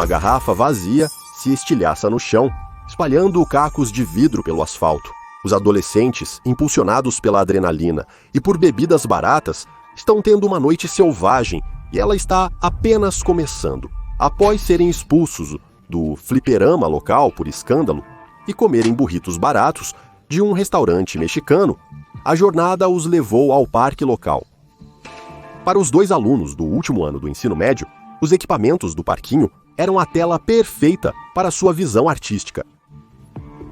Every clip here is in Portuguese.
Uma garrafa vazia se estilhaça no chão, espalhando cacos de vidro pelo asfalto. Os adolescentes, impulsionados pela adrenalina e por bebidas baratas, estão tendo uma noite selvagem e ela está apenas começando. Após serem expulsos do fliperama local por escândalo e comerem burritos baratos de um restaurante mexicano, a jornada os levou ao parque local. Para os 2 alunos do último ano do ensino médio, os equipamentos do parquinho eram a tela perfeita para sua visão artística.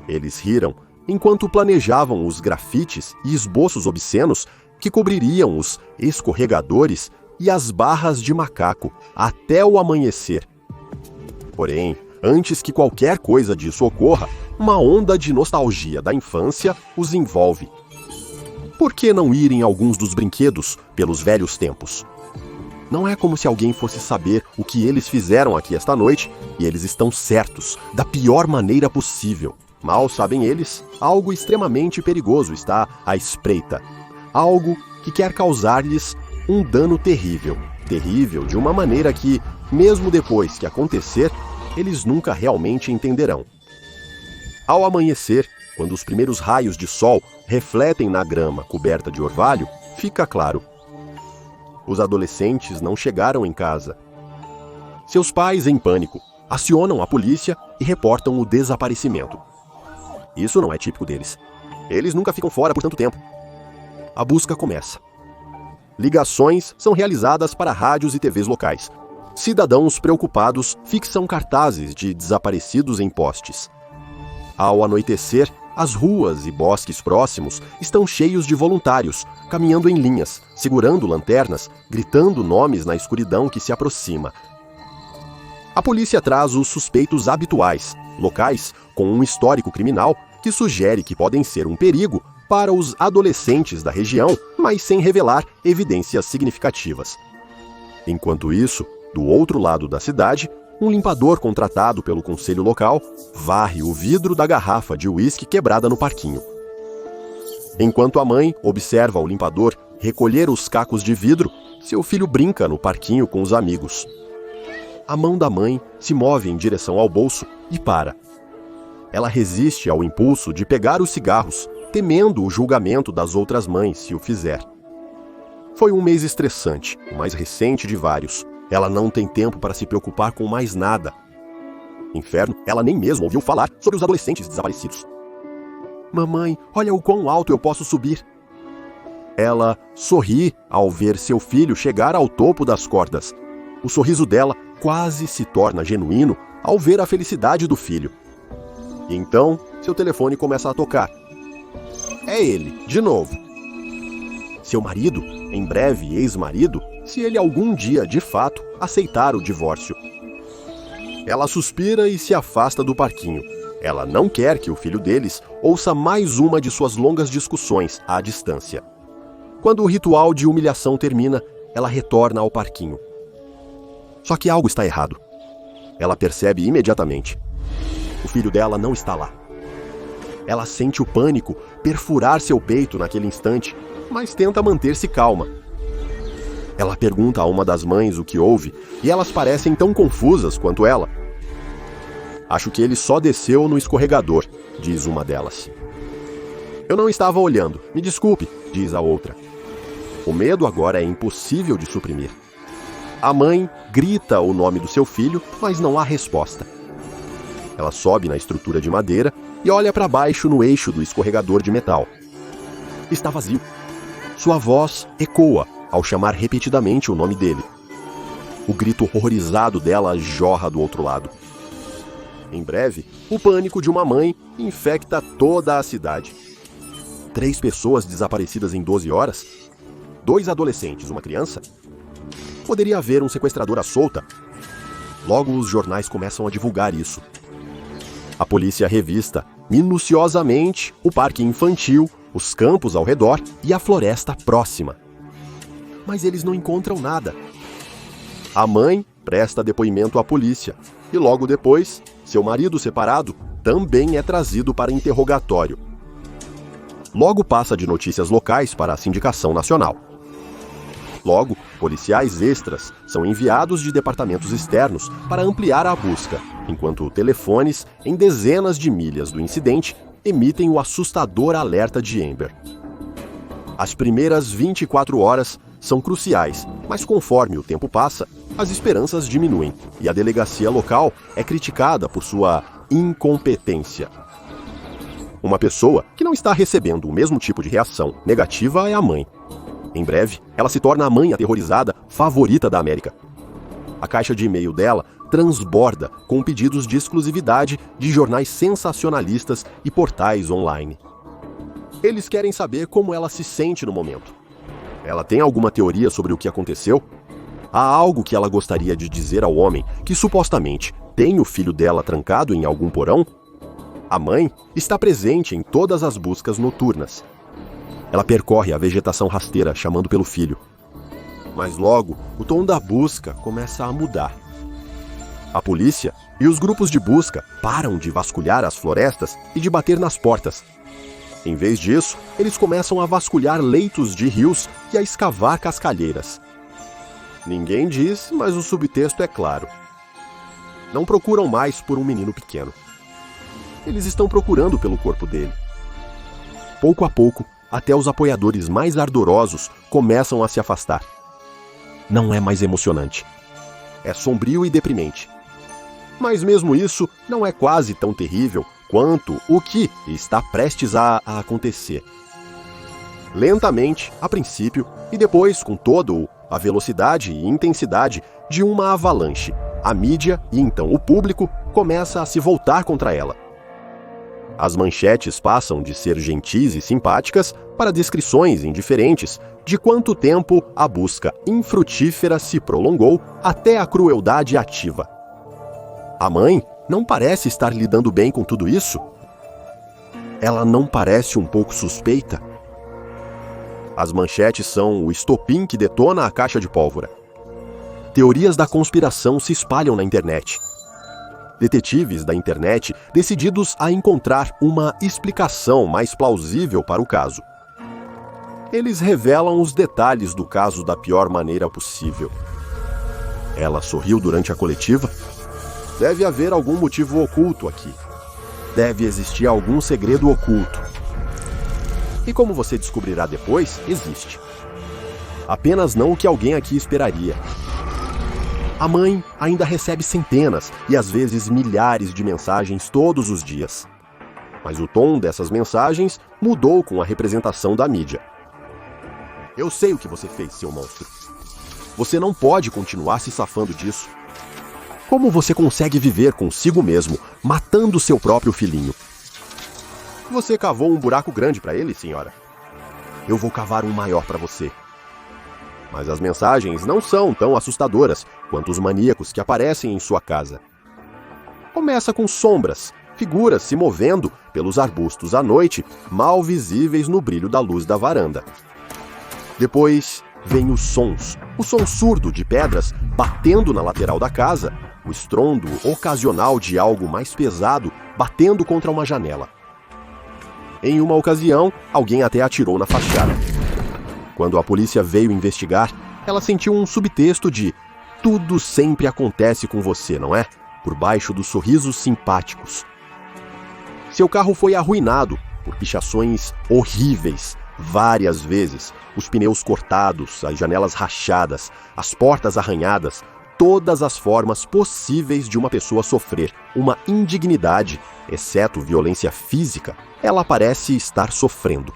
Eles riram enquanto planejavam os grafites e esboços obscenos que cobririam os escorregadores e as barras de macaco até o amanhecer. Porém, antes que qualquer coisa disso ocorra, uma onda de nostalgia da infância os envolve. Por que não ir em alguns dos brinquedos pelos velhos tempos? Não é como se alguém fosse saber o que eles fizeram aqui esta noite, e eles estão certos, da pior maneira possível. Mal sabem eles, algo extremamente perigoso está à espreita. Algo que quer causar-lhes um dano terrível. Terrível de uma maneira que, mesmo depois que acontecer, eles nunca realmente entenderão. Ao amanhecer, quando os primeiros raios de sol refletem na grama coberta de orvalho, fica claro. Os adolescentes não chegaram em casa. Seus pais, em pânico, acionam a polícia e reportam o desaparecimento. Isso não é típico deles. Eles nunca ficam fora por tanto tempo. A busca começa. Ligações são realizadas para rádios e TVs locais. Cidadãos preocupados fixam cartazes de desaparecidos em postes. Ao anoitecer, as ruas e bosques próximos estão cheios de voluntários, caminhando em linhas, segurando lanternas, gritando nomes na escuridão que se aproxima. A polícia traz os suspeitos habituais, locais com um histórico criminal que sugere que podem ser um perigo para os adolescentes da região, mas sem revelar evidências significativas. Enquanto isso, do outro lado da cidade, um limpador contratado pelo conselho local varre o vidro da garrafa de uísque quebrada no parquinho. Enquanto a mãe observa o limpador recolher os cacos de vidro, seu filho brinca no parquinho com os amigos. A mão da mãe se move em direção ao bolso e para. Ela resiste ao impulso de pegar os cigarros, temendo o julgamento das outras mães se o fizer. Foi um mês estressante, o mais recente de vários. Ela não tem tempo para se preocupar com mais nada. Inferno, ela nem mesmo ouviu falar sobre os adolescentes desaparecidos. Mamãe, olha o quão alto eu posso subir. Ela sorri ao ver seu filho chegar ao topo das cordas. O sorriso dela quase se torna genuíno ao ver a felicidade do filho. E então, seu telefone começa a tocar. É ele, de novo. Seu marido, em breve ex-marido, se ele algum dia, de fato, aceitar o divórcio. Ela suspira e se afasta do parquinho. Ela não quer que o filho deles ouça mais uma de suas longas discussões à distância. Quando o ritual de humilhação termina, ela retorna ao parquinho. Só que algo está errado. Ela percebe imediatamente. O filho dela não está lá. Ela sente o pânico perfurar seu peito naquele instante, mas tenta manter-se calma. Ela pergunta a uma das mães o que houve e elas parecem tão confusas quanto ela. Acho que ele só desceu no escorregador, diz uma delas. Eu não estava olhando, me desculpe, diz a outra. O medo agora é impossível de suprimir. A mãe grita o nome do seu filho, mas não há resposta. Ela sobe na estrutura de madeira e olha para baixo no eixo do escorregador de metal. Está vazio. Sua voz ecoa ao chamar repetidamente o nome dele. O grito horrorizado dela jorra do outro lado. Em breve, o pânico de uma mãe infecta toda a cidade. 3 pessoas desaparecidas em 12 horas? 2 adolescentes, uma criança? Poderia haver um sequestrador à solta? Logo os jornais começam a divulgar isso. A polícia revista minuciosamente o parque infantil, os campos ao redor e a floresta próxima. Mas eles não encontram nada. A mãe presta depoimento à polícia e logo depois, seu marido separado também é trazido para interrogatório. Logo passa de notícias locais para a sindicação nacional. Logo, policiais extras são enviados de departamentos externos para ampliar a busca, enquanto telefones, em dezenas de milhas do incidente, emitem o assustador alerta de Amber. As primeiras 24 horas são cruciais, mas conforme o tempo passa, as esperanças diminuem e a delegacia local é criticada por sua incompetência. Uma pessoa que não está recebendo o mesmo tipo de reação negativa é a mãe. Em breve, ela se torna a mãe aterrorizada favorita da América. A caixa de e-mail dela transborda com pedidos de exclusividade de jornais sensacionalistas e portais online. Eles querem saber como ela se sente no momento. Ela tem alguma teoria sobre o que aconteceu? Há algo que ela gostaria de dizer ao homem que supostamente tem o filho dela trancado em algum porão? A mãe está presente em todas as buscas noturnas. Ela percorre a vegetação rasteira chamando pelo filho. Mas logo, o tom da busca começa a mudar. A polícia e os grupos de busca param de vasculhar as florestas e de bater nas portas. Em vez disso, eles começam a vasculhar leitos de rios e a escavar cascalheiras. Ninguém diz, mas o subtexto é claro. Não procuram mais por um menino pequeno. Eles estão procurando pelo corpo dele. Pouco a pouco, até os apoiadores mais ardorosos começam a se afastar. Não é mais emocionante. É sombrio e deprimente. Mas mesmo isso não é quase tão terrível quanto o que está prestes a acontecer. Lentamente, a princípio, e depois com toda a velocidade e intensidade de uma avalanche, a mídia e então o público começa a se voltar contra ela. As manchetes passam de ser gentis e simpáticas para descrições indiferentes de quanto tempo a busca infrutífera se prolongou até a crueldade ativa. A mãe não parece estar lidando bem com tudo isso? Ela não parece um pouco suspeita? As manchetes são o estopim que detona a caixa de pólvora. Teorias da conspiração se espalham na internet. Detetives da internet decididos a encontrar uma explicação mais plausível para o caso. Eles revelam os detalhes do caso da pior maneira possível. Ela sorriu durante a coletiva? Deve haver algum motivo oculto aqui. Deve existir algum segredo oculto. E como você descobrirá depois, existe. Apenas não o que alguém aqui esperaria. A mãe ainda recebe centenas e às vezes milhares de mensagens todos os dias. Mas o tom dessas mensagens mudou com a representação da mídia. Eu sei o que você fez, seu monstro. Você não pode continuar se safando disso. Como você consegue viver consigo mesmo, matando seu próprio filhinho? Você cavou um buraco grande para ele, senhora? Eu vou cavar um maior para você. Mas as mensagens não são tão assustadoras quanto os maníacos que aparecem em sua casa. Começa com sombras, figuras se movendo pelos arbustos à noite, mal visíveis no brilho da luz da varanda. Depois vem os sons, o som surdo de pedras batendo na lateral da casa, o estrondo ocasional de algo mais pesado batendo contra uma janela. Em uma ocasião, alguém até atirou na fachada. Quando a polícia veio investigar, ela sentiu um subtexto de "tudo sempre acontece com você, não é?", por baixo dos sorrisos simpáticos. Seu carro foi arruinado por pichações horríveis, várias vezes, os pneus cortados, as janelas rachadas, as portas arranhadas, todas as formas possíveis de uma pessoa sofrer uma indignidade, exceto violência física, ela parece estar sofrendo.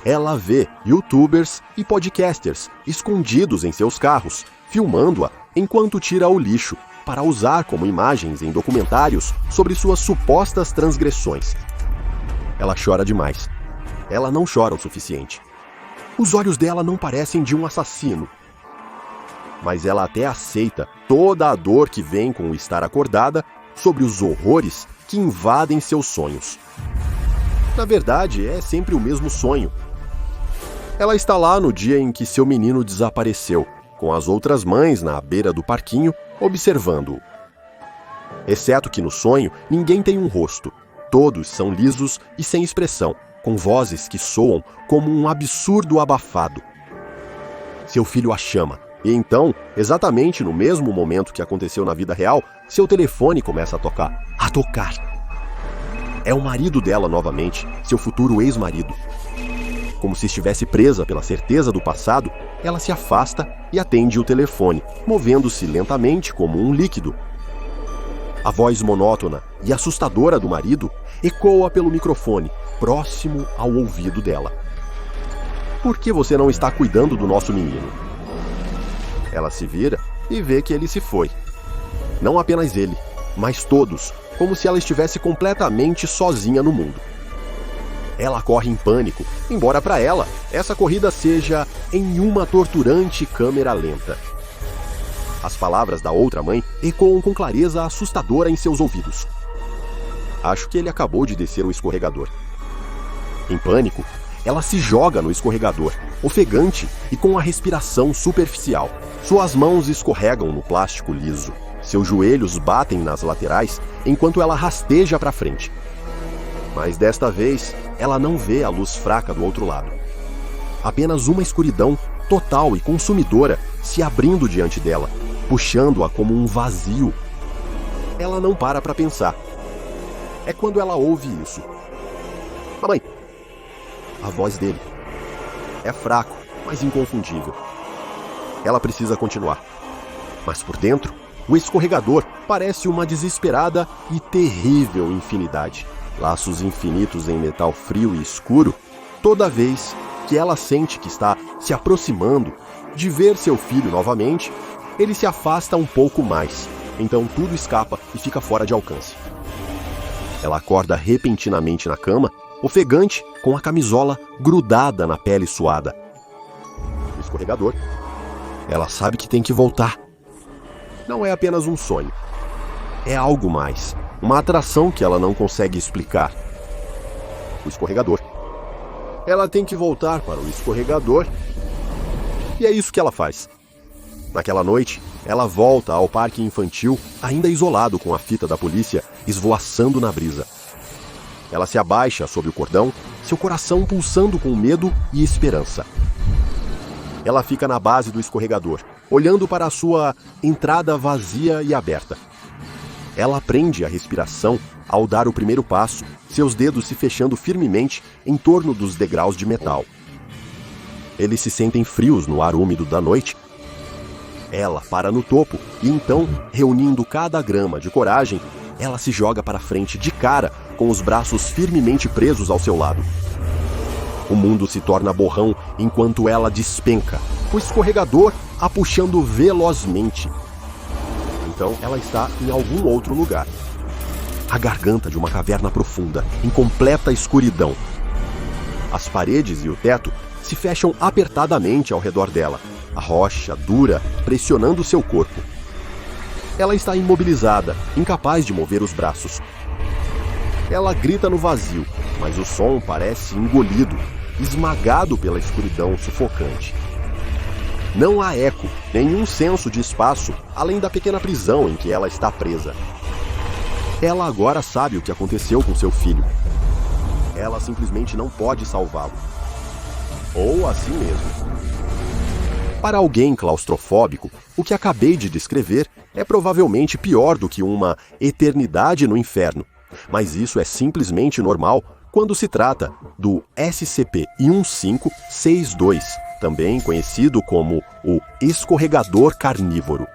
Ela vê youtubers e podcasters escondidos em seus carros, filmando-a enquanto tira o lixo, para usar como imagens em documentários sobre suas supostas transgressões. Ela chora demais. Ela não chora o suficiente. Os olhos dela não parecem de um assassino. Mas ela até aceita toda a dor que vem com o estar acordada sobre os horrores que invadem seus sonhos. Na verdade, é sempre o mesmo sonho. Ela está lá no dia em que seu menino desapareceu, com as outras mães na beira do parquinho, observando-o. Exceto que no sonho, ninguém tem um rosto. Todos são lisos e sem expressão, com vozes que soam como um absurdo abafado. seu filho a chama. E então, exatamente no mesmo momento que aconteceu na vida real, seu telefone começa a tocar. A tocar. É o marido dela novamente, seu futuro ex-marido. Como se estivesse presa pela certeza do passado, ela se afasta e atende o telefone, movendo-se lentamente como um líquido. A voz monótona e assustadora do marido ecoa pelo microfone, próximo ao ouvido dela. Por que você não está cuidando do nosso menino? Ela se vira e vê que ele se foi. Não apenas ele, mas todos, como se ela estivesse completamente sozinha no mundo. Ela corre em pânico, embora para ela essa corrida seja em uma torturante câmera lenta. As palavras da outra mãe ecoam com clareza assustadora em seus ouvidos. Acho que ele acabou de descer o escorregador. Em pânico, ela se joga no escorregador, ofegante e com a respiração superficial. Suas mãos escorregam no plástico liso. Seus joelhos batem nas laterais enquanto ela rasteja para frente. Mas desta vez, ela não vê a luz fraca do outro lado. Apenas uma escuridão total e consumidora se abrindo diante dela, puxando-a como um vazio. Ela não para pensar. É quando ela ouve isso. Mamãe! A voz dele. É fraco, mas inconfundível. Ela precisa continuar. Mas por dentro, o escorregador parece uma desesperada e terrível infinidade. Laços infinitos em metal frio e escuro, toda vez que ela sente que está se aproximando de ver seu filho novamente, ele se afasta um pouco mais, então tudo escapa e fica fora de alcance. Ela acorda repentinamente na cama, ofegante, com a camisola grudada na pele suada. O escorregador. Ela sabe que tem que voltar. Não é apenas um sonho. É algo mais. Uma atração que ela não consegue explicar. O escorregador. Ela tem que voltar para o escorregador. E é isso que ela faz. Naquela noite, ela volta ao parque infantil, ainda isolado com a fita da polícia esvoaçando na brisa. Ela se abaixa sob o cordão, seu coração pulsando com medo e esperança. Ela fica na base do escorregador, olhando para a sua entrada vazia e aberta. Ela prende a respiração ao dar o primeiro passo, seus dedos se fechando firmemente em torno dos degraus de metal. Eles se sentem frios no ar úmido da noite. Ela para no topo e então, reunindo cada grama de coragem, ela se joga para frente de cara, com os braços firmemente presos ao seu lado. O mundo se torna borrão enquanto ela despenca, o escorregador a puxando velozmente. Então ela está em algum outro lugar. A garganta de uma caverna profunda, em completa escuridão. As paredes e o teto se fecham apertadamente ao redor dela, a rocha dura pressionando seu corpo. Ela está imobilizada, incapaz de mover os braços. Ela grita no vazio, mas o som parece engolido, esmagado pela escuridão sufocante. Não há eco, nenhum senso de espaço, além da pequena prisão em que ela está presa. Ela agora sabe o que aconteceu com seu filho. Ela simplesmente não pode salvá-lo. Ou assim mesmo. Para alguém claustrofóbico, o que acabei de descrever é provavelmente pior do que uma eternidade no inferno. Mas isso é simplesmente normal quando se trata do SCP-1562, também conhecido como o escorregador carnívoro.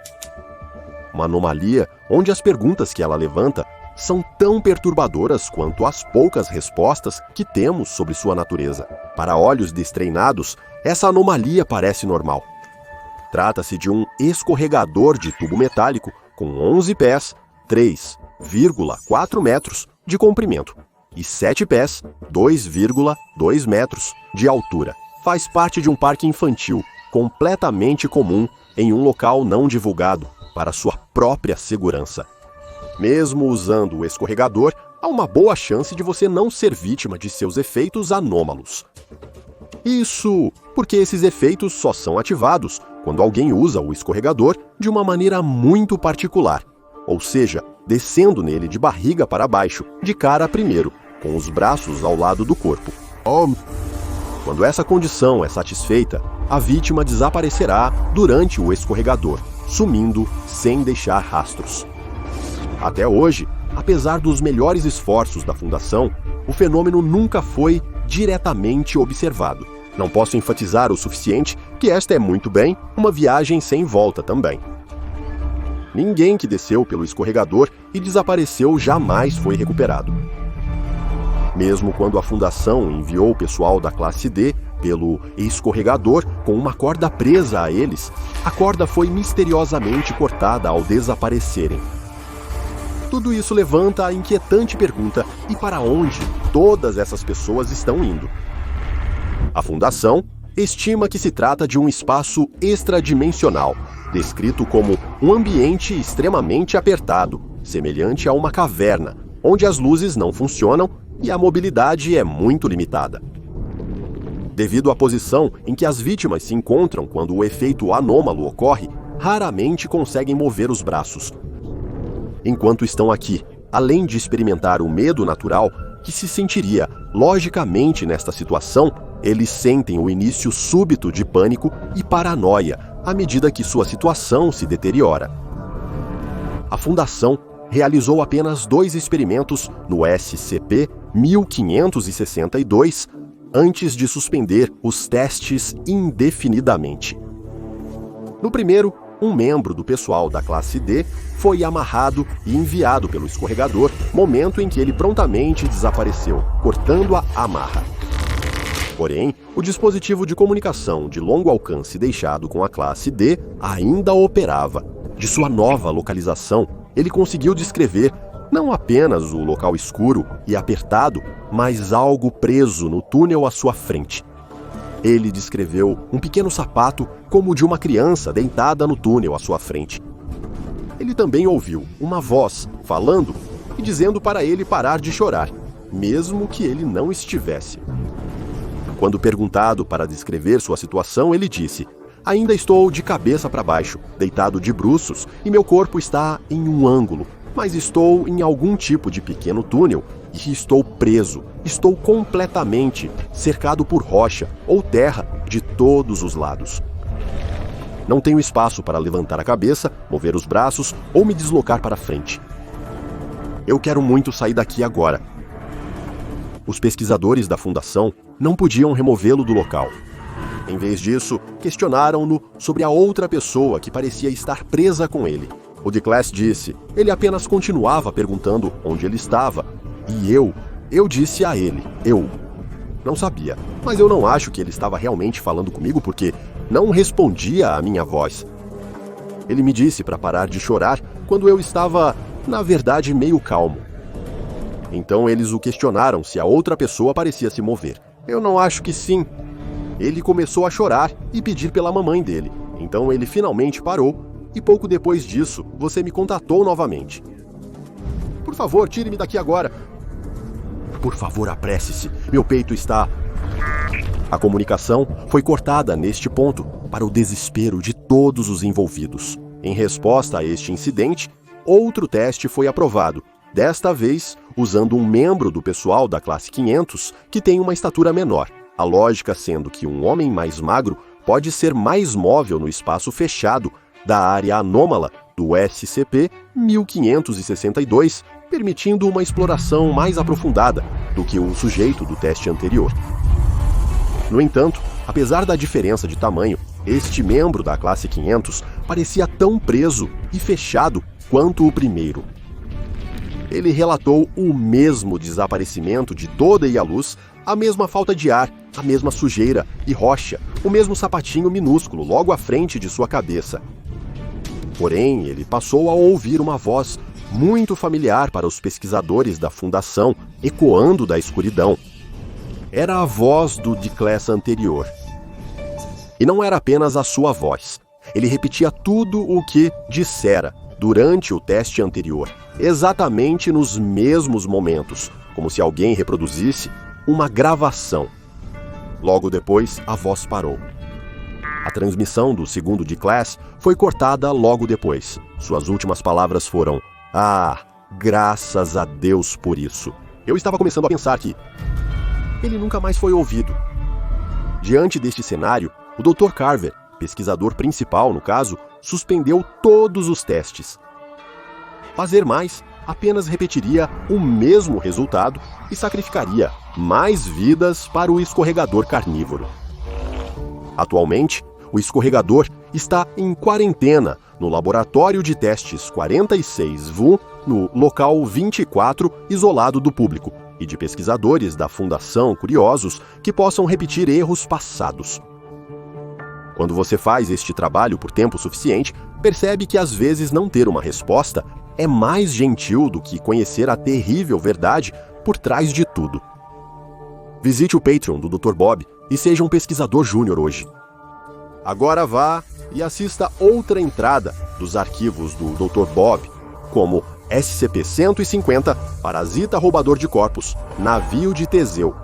Uma anomalia onde as perguntas que ela levanta são tão perturbadoras quanto as poucas respostas que temos sobre sua natureza. Para olhos destreinados, essa anomalia parece normal. Trata-se de um escorregador de tubo metálico com 11 pés, 3,4 metros de comprimento e 7 pés, 2,2 metros de altura. Faz parte de um parque infantil completamente comum em um local não divulgado para sua própria segurança. Mesmo usando o escorregador, há uma boa chance de você não ser vítima de seus efeitos anômalos. Isso porque esses efeitos só são ativados quando alguém usa o escorregador de uma maneira muito particular, ou seja, descendo nele de barriga para baixo, de cara primeiro, com os braços ao lado do corpo. Quando essa condição é satisfeita, a vítima desaparecerá durante o escorregador, sumindo sem deixar rastros. Até hoje, apesar dos melhores esforços da Fundação, o fenômeno nunca foi diretamente observado. Não posso enfatizar o suficiente que esta é muito bem uma viagem sem volta também. Ninguém que desceu pelo escorregador e desapareceu jamais foi recuperado. Mesmo quando a Fundação enviou o pessoal da classe D pelo escorregador com uma corda presa a eles, a corda foi misteriosamente cortada ao desaparecerem. Tudo isso levanta a inquietante pergunta: e para onde todas essas pessoas estão indo? A Fundação estima que se trata de um espaço extradimensional, descrito como um ambiente extremamente apertado, semelhante a uma caverna, onde as luzes não funcionam e a mobilidade é muito limitada. Devido à posição em que as vítimas se encontram quando o efeito anômalo ocorre, raramente conseguem mover os braços. Enquanto estão aqui, além de experimentar o medo natural que se sentiria logicamente nesta situação, eles sentem o início súbito de pânico e paranoia à medida que sua situação se deteriora. A Fundação realizou apenas 2 experimentos no SCP-1562 antes de suspender os testes indefinidamente. No primeiro, um membro do pessoal da classe D foi amarrado e enviado pelo escorregador, momento em que ele prontamente desapareceu, cortando a amarra. Porém, o dispositivo de comunicação de longo alcance deixado com a classe D ainda operava. De sua nova localização, ele conseguiu descrever não apenas o local escuro e apertado, mas algo preso no túnel à sua frente. Ele descreveu um pequeno sapato como o de uma criança deitada no túnel à sua frente. Ele também ouviu uma voz falando e dizendo para ele parar de chorar, mesmo que ele não estivesse. Quando perguntado para descrever sua situação, ele disse: "Ainda estou de cabeça para baixo, deitado de bruços, e meu corpo está em um ângulo, mas estou em algum tipo de pequeno túnel e estou preso. Estou completamente cercado por rocha ou terra de todos os lados. Não tenho espaço para levantar a cabeça, mover os braços ou me deslocar para frente. Eu quero muito sair daqui agora." Os pesquisadores da Fundação não podiam removê-lo do local. Em vez disso, questionaram-no sobre a outra pessoa que parecia estar presa com ele. O de Class disse: ele apenas continuava perguntando onde ele estava. E eu disse a ele: eu não sabia, mas eu não acho que ele estava realmente falando comigo porque não respondia à minha voz. Ele me disse para parar de chorar quando eu estava, na verdade, meio calmo. Então eles o questionaram se a outra pessoa parecia se mover. Eu não acho que sim. Ele começou a chorar e pedir pela mamãe dele. Então ele finalmente parou e pouco depois disso você me contatou novamente. Por favor, tire-me daqui agora. Por favor, apresse-se. Meu peito está... A comunicação foi cortada neste ponto para o desespero de todos os envolvidos. Em resposta a este incidente, outro teste foi aprovado. Desta vez, usando um membro do pessoal da classe 500 que tem uma estatura menor. A lógica sendo que um homem mais magro pode ser mais móvel no espaço fechado da área anômala do SCP-1562, permitindo uma exploração mais aprofundada do que o sujeito do teste anterior. No entanto, apesar da diferença de tamanho, este membro da classe 500 parecia tão preso e fechado quanto o primeiro. Ele relatou o mesmo desaparecimento de toda a luz, a mesma falta de ar, a mesma sujeira e rocha, o mesmo sapatinho minúsculo logo à frente de sua cabeça. Porém, ele passou a ouvir uma voz muito familiar para os pesquisadores da Fundação, ecoando da escuridão. Era a voz do de classe anterior. E não era apenas a sua voz. Ele repetia tudo o que dissera durante o teste anterior, exatamente nos mesmos momentos, como se alguém reproduzisse uma gravação. Logo depois, a voz parou. A transmissão do segundo de classe foi cortada logo depois. Suas últimas palavras foram: "Ah, graças a Deus por isso." Eu estava começando a pensar que ele nunca mais foi ouvido. Diante deste cenário, o Dr. Carver, pesquisador principal no caso, suspendeu todos os testes. Fazer mais apenas repetiria o mesmo resultado e sacrificaria mais vidas para o escorregador carnívoro. Atualmente, o escorregador está em quarentena no Laboratório de Testes 46VU, no local 24, isolado do público, e de pesquisadores da Fundação Curiosos que possam repetir erros passados. Quando você faz este trabalho por tempo suficiente, percebe que às vezes não ter uma resposta é mais gentil do que conhecer a terrível verdade por trás de tudo. Visite o Patreon do Dr. Bob e seja um pesquisador júnior hoje. Agora vá e assista outra entrada dos arquivos do Dr. Bob, como SCP-150, Parasita Roubador de Corpos, Navio de Teseu,